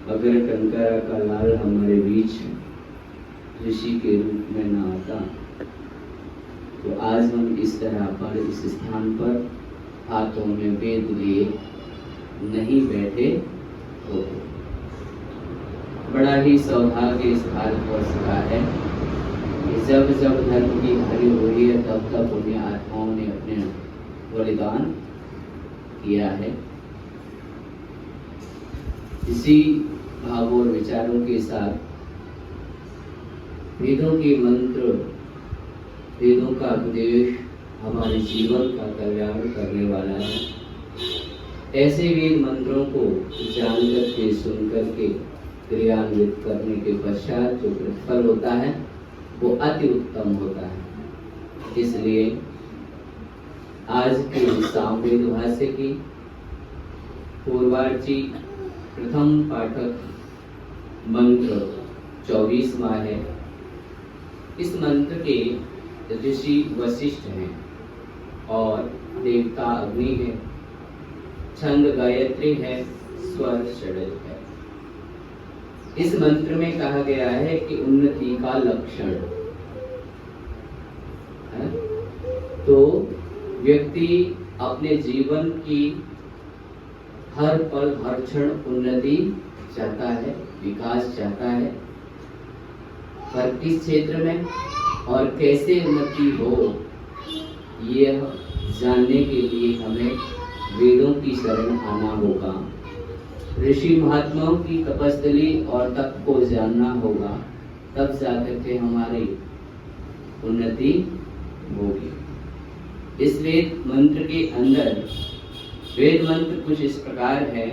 अगर कंकरा का लाल हमारे बीच ऋषि के रूप में न आता तो आज हम इस तरह पर इस स्थान पर हाथों में वेद लिए नहीं बैठे होते। बड़ा ही सौभाग्य इस भारतवर्ष का है कि जब जब धर्म की हानि हुई है तब तब पुण्य आत्माओं ने अपने बलिदान किया है। इसी भाव और विचारों के साथ वेदों के मंत्र, वेदों का उपदेश हमारे जीवन का कल्याण करने वाला है। ऐसे वेद मंत्रों को जान करके सुन करके क्रियान्वित करने के पश्चात जो प्रतिफल होता है वो अति उत्तम होता है। इसलिए आज के सामवेद भाष्य की पूर्वार्ची प्रथम पाठक मंत्र 24वां है। इस मंत्र के ऋषि वशिष्ठ हैं और देवता अग्नि है, छंद गायत्री है, स्वर षडज है। इस मंत्र में कहा गया है कि उन्नति का लक्षण है। तो व्यक्ति अपने जीवन की हर पल हर क्षण उन्नति चाहता है, विकास चाहता है, पर किस क्षेत्र में और कैसे उन्नति हो यह जानने के लिए हमें वेदों की शरण आना होगा, ऋषि महात्माओं की तपस्थली और तप को जानना होगा, तब जाकर के हमारी उन्नति होगी। इस वेद मंत्र के अंदर वेद मंत्र कुछ इस प्रकार है।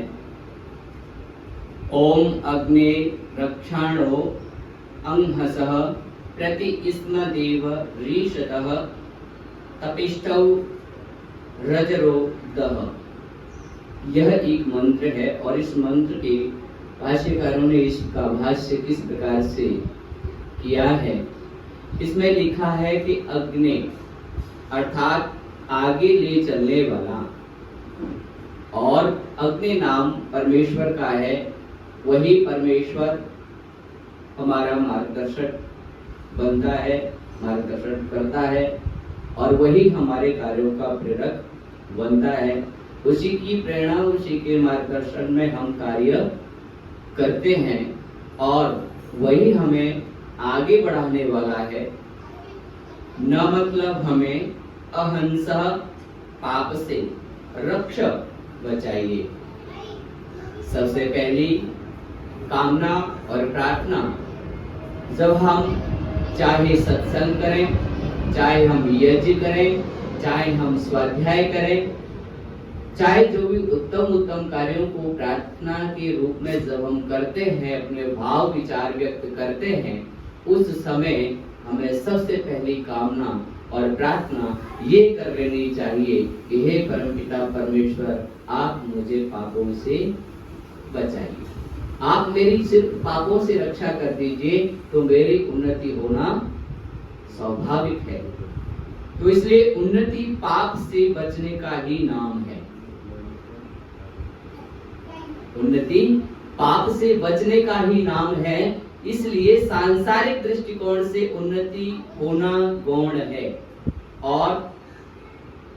ओम अग्ने रक्षाणो अंहसः प्रति स्म देव रीशतः तपिष्टौ रजरो दह। यह एक मंत्र है और इस मंत्र के भाष्यकारों ने इसका भाष्य किस प्रकार से किया है। इसमें लिखा है कि अग्नि अर्थात आगे ले चलने वाला, और अग्नि नाम परमेश्वर का है। वही परमेश्वर हमारा मार्गदर्शक बनता है, मार्गदर्शन करता है, और वही हमारे कार्यों का प्रेरक बनता है। उसी की प्रेरणा, उसी के मार्गदर्शन में हम कार्य करते हैं और वही हमें आगे बढ़ाने वाला है। न मतलब हमें अहिंसा पाप से रक्ष बचाइए। सबसे पहली कामना और प्रार्थना, जब हम चाहे सत्संग करें, चाहे हम यज्ञ करें, चाहे हम स्वाध्याय करें, चाहे जो भी उत्तम उत्तम कार्यों को प्रार्थना के रूप में जब हम करते हैं, अपने भाव विचार व्यक्त करते हैं, उस समय हमें सबसे पहली कामना और प्रार्थना ये कर लेनी चाहिए कि हे परमपिता परमेश्वर, आप मुझे पापों से बचाइए, आप मेरी सिर्फ पापों से रक्षा कर दीजिए तो मेरी उन्नति होना स्वाभाविक है। तो इसलिए उन्नति पाप से बचने का ही नाम है। उन्नति पाप से बचने का ही नाम है। इसलिए सांसारिक दृष्टिकोण से उन्नति होना गौण है, और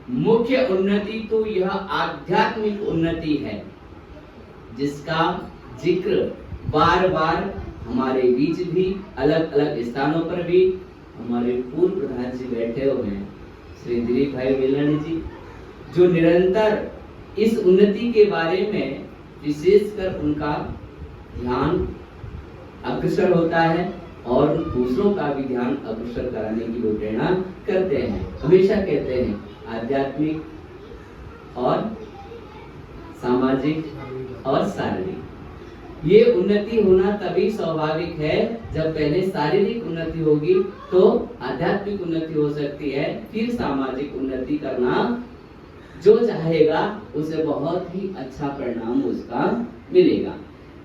मुख्य उन्नति तो यह आध्यात्मिक उन्नति है, जिसका जिक्र बार बार हमारे बीच भी अलग अलग स्थानों पर भी हमारे पूर्व प्रधान जी बैठे हुए हैं, श्री दिलीप भाई वेलानी जी, जो निरंतर इस उन्नति के बारे में विशेषकर उनका ध्यान अग्रसर होता है और दूसरों का भी ध्यान अग्रसर कराने की वो प्रेरणा करते हैं। हमेशा कहते हैं आध्यात्मिक और सामाजिक और शारीरिक, ये उन्नति होना तभी स्वाभाविक है जब पहले शारीरिक उन्नति होगी तो आध्यात्मिक उन्नति हो सकती है, फिर सामाजिक उन्नति करना जो चाहेगा उसे बहुत ही अच्छा परिणाम उसका मिलेगा।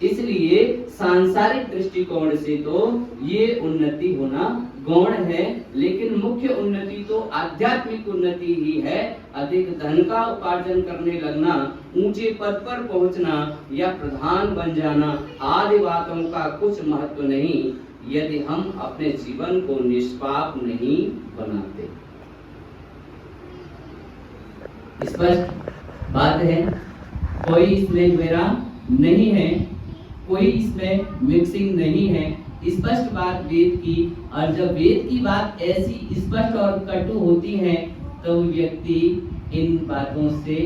इसलिए सांसारिक दृष्टिकोण से तो ये उन्नति होना गौण है, लेकिन मुख्य उन्नति तो आध्यात्मिक उन्नति ही है। अधिक धन का उपार्जन करने लगना, ऊंचे पद पर पहुंचना या प्रधान बन जाना आदि बातों का कुछ महत्व नहीं, यदि हम अपने जीवन को निष्पाप नहीं बनाते। स्पष्ट बात है, कोई इसमें मेरा नहीं है, कोई इसमें मिक्सिंग नहीं है। स्पष्ट बात वेद की, और जब वेद की बात ऐसी स्पष्ट और कटु होती है तो व्यक्ति इन बातों से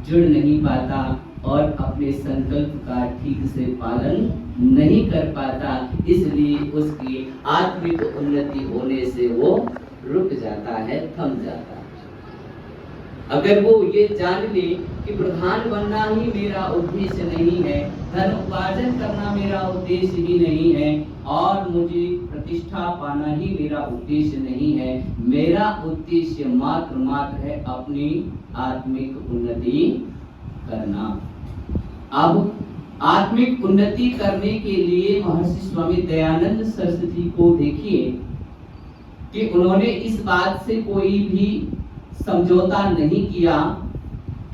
जुड़ नहीं पाता और अपने संकल्प का ठीक से पालन नहीं कर पाता, इसलिए उसकी आत्मिक उन्नति होने से वो रुक जाता है, थम जाता है। अगर वो ये जान ले कि प्रधान बनना ही मेरा उद्देश्य नहीं है, धन उपार्जन करना मेरा उद्देश्य ही नहीं है, और मुझे प्रतिष्ठा पाना ही मेरा उद्देश्य नहीं है, मेरा उद्देश्य मात्र है अपनी आत्मिक उन्नति करना। अब आत्मिक उन्नति करने के लिए महर्षि स्वामी दयानंद सरस्वती को देखिए कि उन्होंने इस बात से कोई भी समझौता नहीं किया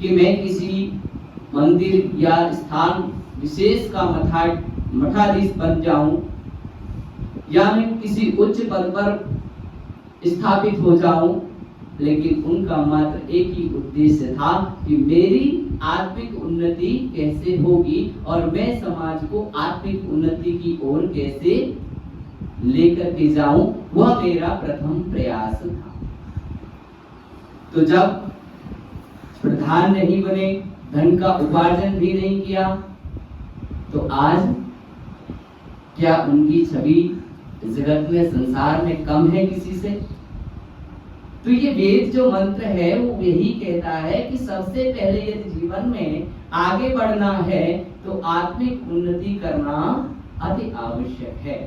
कि मैं किसी मंदिर या स्थान विशेष का मठाधीश बन जाऊं या मैं किसी उच्च पद पर स्थापित हो जाऊं, लेकिन उनका मात्र एक ही उद्देश्य था कि मेरी आत्मिक उन्नति कैसे होगी और मैं समाज को आत्मिक उन्नति की ओर कैसे लेकर के जाऊं, वह मेरा प्रथम प्रयास था। तो जब प्रधान नहीं बने, धन का उपार्जन भी नहीं किया, तो आज क्या उनकी छवि जगत में, संसार में कम है किसी से? तो ये वेद जो मंत्र है वो यही कहता है कि सबसे पहले यदि जीवन में आगे बढ़ना है तो आत्मिक उन्नति करना अति आवश्यक है,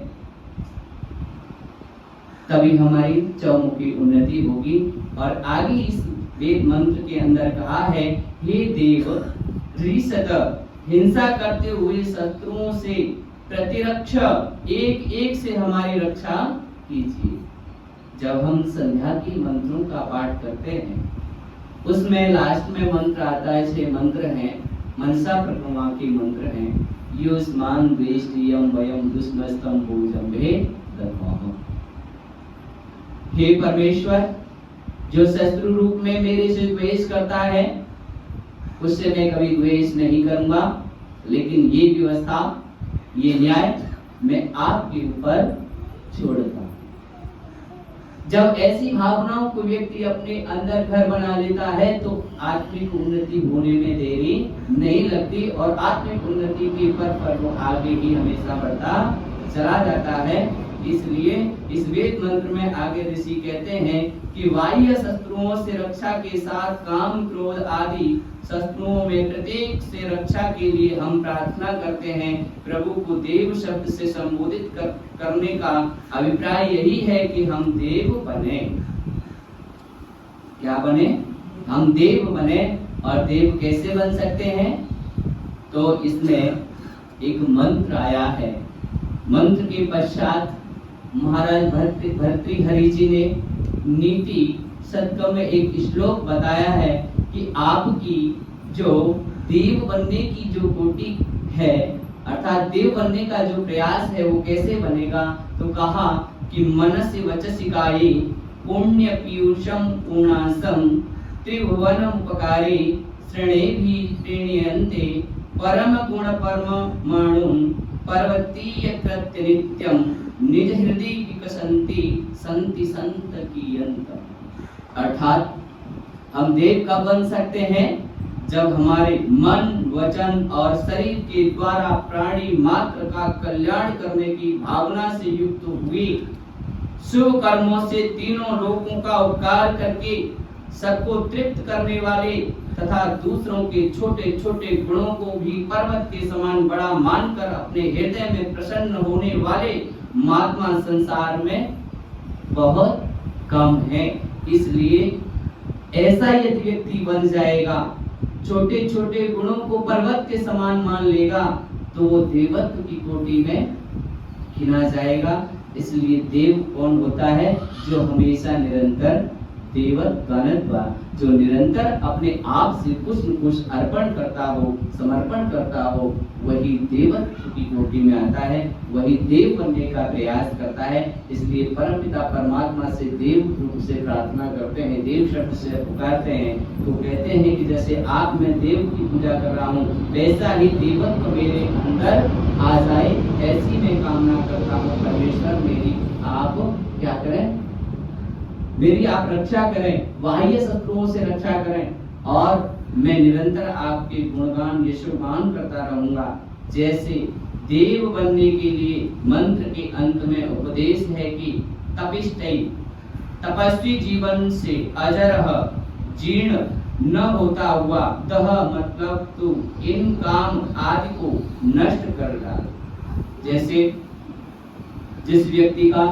तभी हमारी चौमुखी उन्नति होगी। और आगे इस वेद मंत्र के अंदर कहा है, हे देव ऋषत, हिंसा करते हुए शत्रुओं से प्रतिरक्षा, एक एक से हमारी रक्षा कीजिए। जब हम संध्या की मंत्रों का पाठ करते हैं, उसमें लास्ट में मंत्र आता है, 6 मंत्र हैं, मनसा प्रक्रमा के मंत्र हैं, युष्मान द्वेष्टियम वयम दुष्मस्तम भोजम्भे दद्मः। हे परमेश्वर, जो शत्रु रूप में मेरे से द्वेष करता है उससे मैं कभी द्वेष नहीं करूंगा, लेकिन ये व्यवस्था, ये न्याय मैं आपके ऊपर छोड़ता हूं। जब ऐसी भावनाओं को व्यक्ति अपने अंदर घर बना लेता है तो आत्मिक उन्नति होने में देरी नहीं लगती और आत्मिक उन्नति के पथ पर वो आगे ही हमेशा बढ़ता चला जाता है। इसलिए इस वेद मंत्र में आगे ऋषि कहते हैं कि बाह्य शत्रुओं से रक्षा के साथ काम, क्रोध आदि शत्रुओं में प्रत्येक से रक्षा के लिए हम प्रार्थना करते हैं। प्रभु को देव शब्द से संबोधित करने का अभिप्राय यही है कि हम देव बने। क्या बने? हम देव बने। और देव कैसे बन सकते हैं? तो इसमें एक मंत्र आया है। मंत्र के पश्चात महाराज भर्तृहरि जी ने नीति शतक में एक श्लोक बताया है कि आपकी जो देव बनने की जो कोटि है, अर्थात देव बनने का जो प्रयास है वो कैसे बनेगा? तो कहा कि मनसि वचसि काये पुण्य पीयूषम पूर्णासम त्रिभुवन उपकारी श्रेणेभि प्रणीयन्ते परम गुण परम माणुन पर्वतीय कृत्य नित्यम निज हृदय विकसंति संति संत कीयंत। अर्थात हम देव कब बन सकते हैं? जब हमारे मन, वचन और शरीर के द्वारा प्राणी मात्र का कल्याण करने की भावना से युक्त हुए शुभ कर्मों से तीनों लोगों का उपकार करके सबको तृप्त करने वाले तथा दूसरों के छोटे छोटे गुणों को भी पर्वत के समान बड़ा मानकर अपने हृदय में प्रसन्न होने वाले महात्मा संसार में बहुत कम है। इसलिए ऐसा यदि व्यक्ति बन जाएगा, छोटे छोटे गुणों को पर्वत के समान मान लेगा, तो वो देवत्व की कोटि में गिना जाएगा। इसलिए देव कौन होता है? जो हमेशा निरंतर देवत्व गणत्वा, जो निरंतर अपने आप से कुछ न कुछ अर्पण करता हो, समर्पण करता हो, वही देवत्व की कोटि में आता है, वही देव बनने का प्रयास करता है। इसलिए परमपिता परमात्मा से देव रूप से प्रार्थना करते हैं, देव शब्द से पुकारते हैं, तो कहते हैं कि जैसे आप मैं देव की पूजा कर रहा हूँ, वैसा ही देवत्व मेरे अंदर आ जाए, ऐसी मैं कामना करता हूँ। परमेश्वर मेरी आप क्या करें? मेरी आप रक्षा करें, बाह्य शत्रुओं से रक्षा करें, और मैं निरंतर आपके गुणगान यशोगान करता रहूंगा। जैसे देव बनने के लिए मंत्र के अंत में उपदेश है कि तपिष्टै, तपस्वी जीवन से अजरह, जीर्ण न होता हुआ, दह मतलब तू इन काम आदि को नष्ट कर डाल। जैसे जिस व्यक्ति का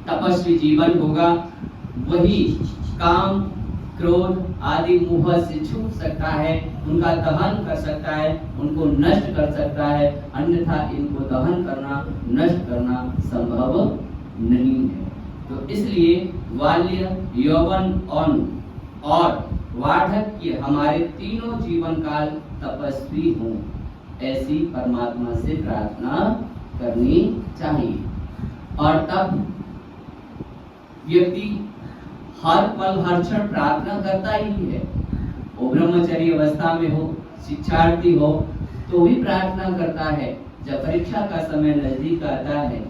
तपस्वी जीवन होगा, वही काम क्रोध आदि मोह से छूट सकता है, उनका दहन कर सकता है, उनको नष्ट कर सकता है। अन्यथा इनको दहन करना, नष्ट करना संभव नहीं है। तो इसलिए बाल्य, यौवन और वार्धक्य के हमारे तीनों जीवन काल तपस्वी हों, ऐसी परमात्मा से प्रार्थना करनी चाहिए। और तब व्यक्ति हर पल हर क्षण प्रार्थना करता ही है। वो ब्रह्मचर्य अवस्था में हो, शिक्षार्थी हो, तो भी प्रार्थना करता है। जब परीक्षा का समय नजदीक आता है,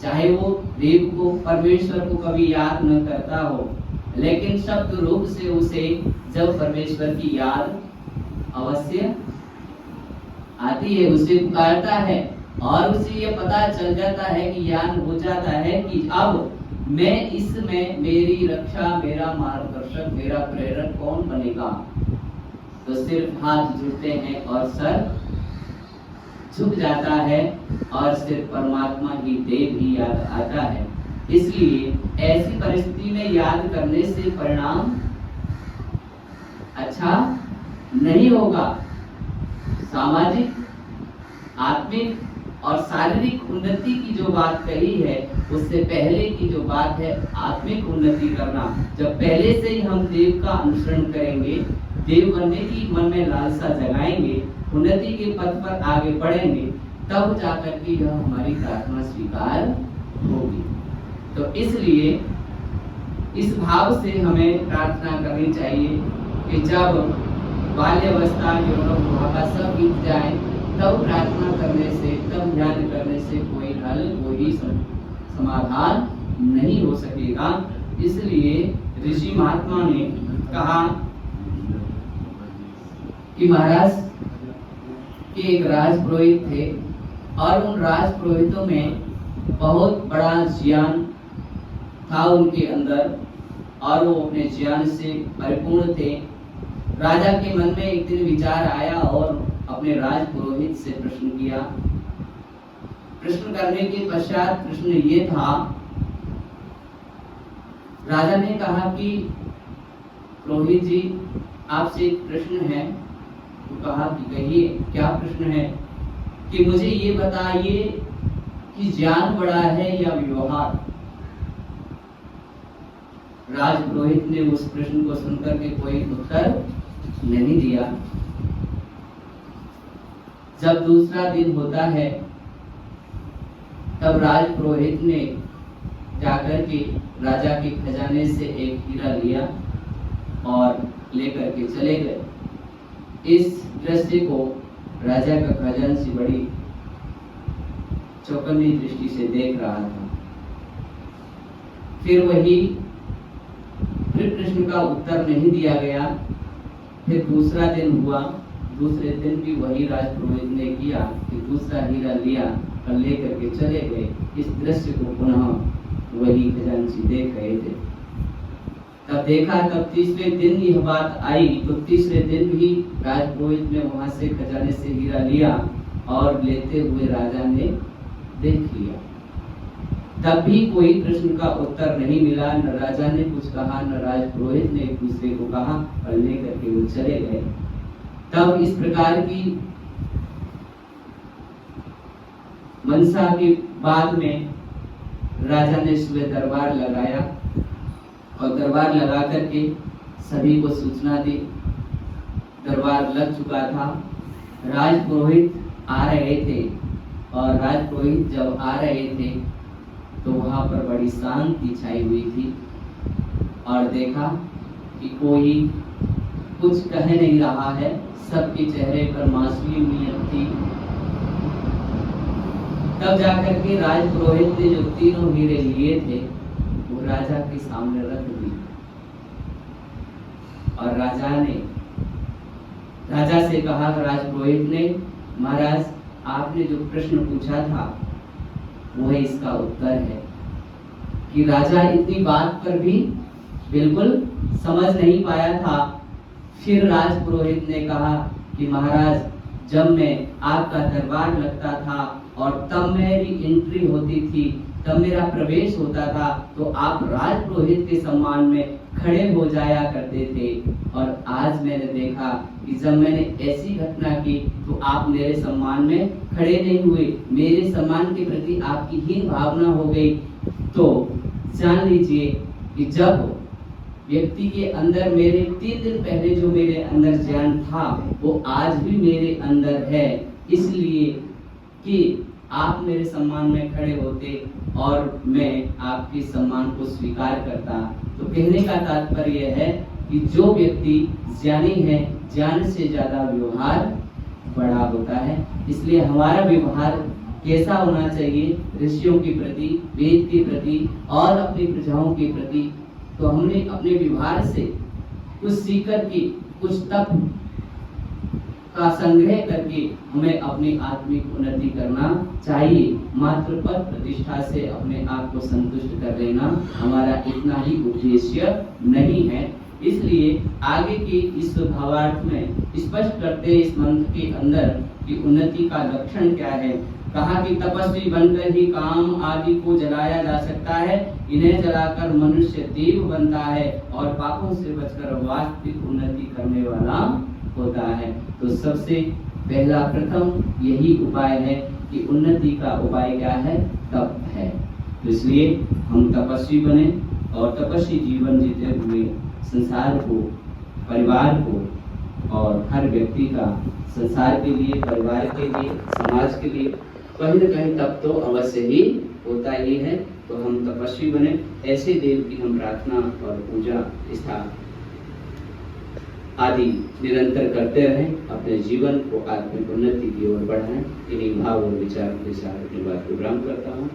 चाहे वो देव को, परमेश्वर को कभी याद न करता हो, लेकिन शब्द रूप से उसे जब परमेश्वर की याद अवश्य आती है, उसे पुकारता है, और उसे ये पता चल जाता है कि ज्ञान हो जाता है कि अब मैं इसमें मेरी रक्षा, मेरा मार्गदर्शक, मेरा प्रेरक कौन बनेगा। तो सिर्फ हाथ जुड़ते हैं और सर झुक जाता है, और सिर्फ परमात्मा ही, देव ही याद आता है। इसलिए ऐसी परिस्थिति में याद करने से परिणाम अच्छा नहीं होगा। सामाजिक, आत्मिक और शारीरिक उन्नति की जो बात कही है, उससे पहले की जो बात है आत्मिक उन्नति करना। जब पहले से ही हम देव का अनुसरण करेंगे, देव बनने की मन में लालसा जगाएंगे, उन्नति के पथ पर आगे बढ़ेंगे, तब जाकर के यह हमारी प्रार्थना स्वीकार होगी। तो इसलिए इस भाव से हमें प्रार्थना करनी चाहिए कि जब बाल्यावस्था, यौवन बुढ़ापा सब बीत जाए, तब प्रार्थना करने से, तब ध्यान करने से कोई हल, कोई समाधान नहीं हो सकेगा। इसलिए ऋषि महात्मा ने कहा कि महाराज के एक राजपुरोहित थे, और उन राजपुरोहितों में बहुत बड़ा ज्ञान था उनके अंदर, और वो अपने ज्ञान से परिपूर्ण थे। राजा के मन में एक दिन विचार आया और अपने राजपुरोहित से प्रश्न किया। प्रश्न करने के पश्चात प्रश्न ये था, राजा ने कहा कि पुरोहित जी, आपसे एक प्रश्न है। तो कहा कि कहिए, क्या प्रश्न है? कि मुझे ये बताइए कि ज्ञान बड़ा है या व्यवहार? राजपुरोहित ने उस प्रश्न को सुनकर के कोई उत्तर नहीं दिया। जब दूसरा दिन होता है, तब राजपुरोहित ने जाकर के राजा के खजाने से एक हीरा लिया और लेकर के चले गए। इस दृश्य को राजा का खजांची बड़ी चौकन्नी दृष्टि से देख रहा था। फिर प्रश्न का उत्तर नहीं दिया गया। फिर दूसरा दिन हुआ, दूसरे दिन भी वही राजपुरोहित ने किया कि दूसरा हीरा लिया और लेकर के चले गए। इस दृश्य को पुनः वही खजांची देख रहे थे। तब देखा, तब तीसरे दिन यह बात आई, तो तीसरे दिन भी राजपुरोहित ने वहां से खजाने से हीरा लिया और लेते हुए राजा ने देख लिया। तब भी कोई प्रश्न का उत्तर नहीं मिला। न राजा ने कुछ कहा, न राजपुरोहित ने एक दूसरे को कहा, और लेकर के वो चले गए। तब इस प्रकार की मंसा के बाद में राजा ने सुबह दरबार लगाया और दरबार लगा करके सभी को सूचना दी। दरबार लग चुका था, राजपुरोहित आ रहे थे और राजपुरोहित जब आ रहे थे तो वहां पर बड़ी शांति छाई हुई थी और देखा कि कोई कुछ कह नहीं रहा है, सबके चेहरे पर मासूम नियत थी। तब जाकर के राजपुरोहित ने जो तीनों हीरे लिए थे वो राजा के सामने रख दिए और राजा से कहा, राजपुरोहित ने, महाराज आपने जो प्रश्न पूछा था वो इसका उत्तर है। कि राजा इतनी बात पर भी बिल्कुल समझ नहीं पाया था। फिर राजपुरोहित ने कहा कि महाराज जब मैं आपका दरबार लगता था और तब मेरी एंट्री होती थी, तब मेरा प्रवेश होता था, तो आप राजपुरोहित के सम्मान में खड़े हो जाया करते थे और आज मैंने देखा कि जब मैंने ऐसी घटना की तो आप मेरे सम्मान में खड़े नहीं हुए, मेरे सम्मान के प्रति आपकी हीन भावना हो गई। तो जान लीजिए कि जब व्यक्ति के अंदर मेरे 3 दिन पहले जो मेरे अंदर ज्ञान था वो आज भी मेरे अंदर है, इसलिए कि आप मेरे सम्मान में खड़े होते और मैं आपके सम्मान को स्वीकार करता। तो कहने का तात्पर्य है कि जो व्यक्ति ज्ञानी है, ज्ञान से ज्यादा व्यवहार बड़ा होता है। इसलिए हमारा व्यवहार कैसा होना चाहिए ऋषियों के प्रति, वेद के प्रति और अपनी प्रजाओं के प्रति। तो हमने अपने व्यवहार से कुछ सीख करके, कुछ तप का संग्रह करके हमें अपनी आत्मिक उन्नति करना चाहिए। मात्र पद प्रतिष्ठा से अपने आप को संतुष्ट कर लेना हमारा इतना ही उद्देश्य नहीं है। इसलिए आगे के इस भावार्थ में स्पष्ट करते इस मंत्र के अंदर कि उन्नति का लक्षण क्या है। कहा कि तपस्वी बनकर ही काम आदि को जलाया जा सकता है, इन्हें जलाकर मनुष्य देव बनता है और पापों से बचकर वास्तविक उन्नति करने वाला होता है। तो सबसे पहला प्रथम यही उपाय है कि उन्नति का उपाय क्या है, तप है। तो इसलिए हम तपस्वी बने और तपस्वी जीवन जीते हुए संसार को, परिवार को और हर व्यक्ति का संसार के लिए, परिवार के लिए, समाज के लिए कहीं न कहीं तप तो अवश्य ही होता ही है। तो हम तपस्वी बने, ऐसे देव की हम प्रार्थना और पूजा निष्ठा आदि निरंतर करते रहें, अपने जीवन को आत्मिक उन्नति की ओर बढ़ाएं। इन्हीं भाव और विचार के साथ अपनी बात को विराम करता हूँ।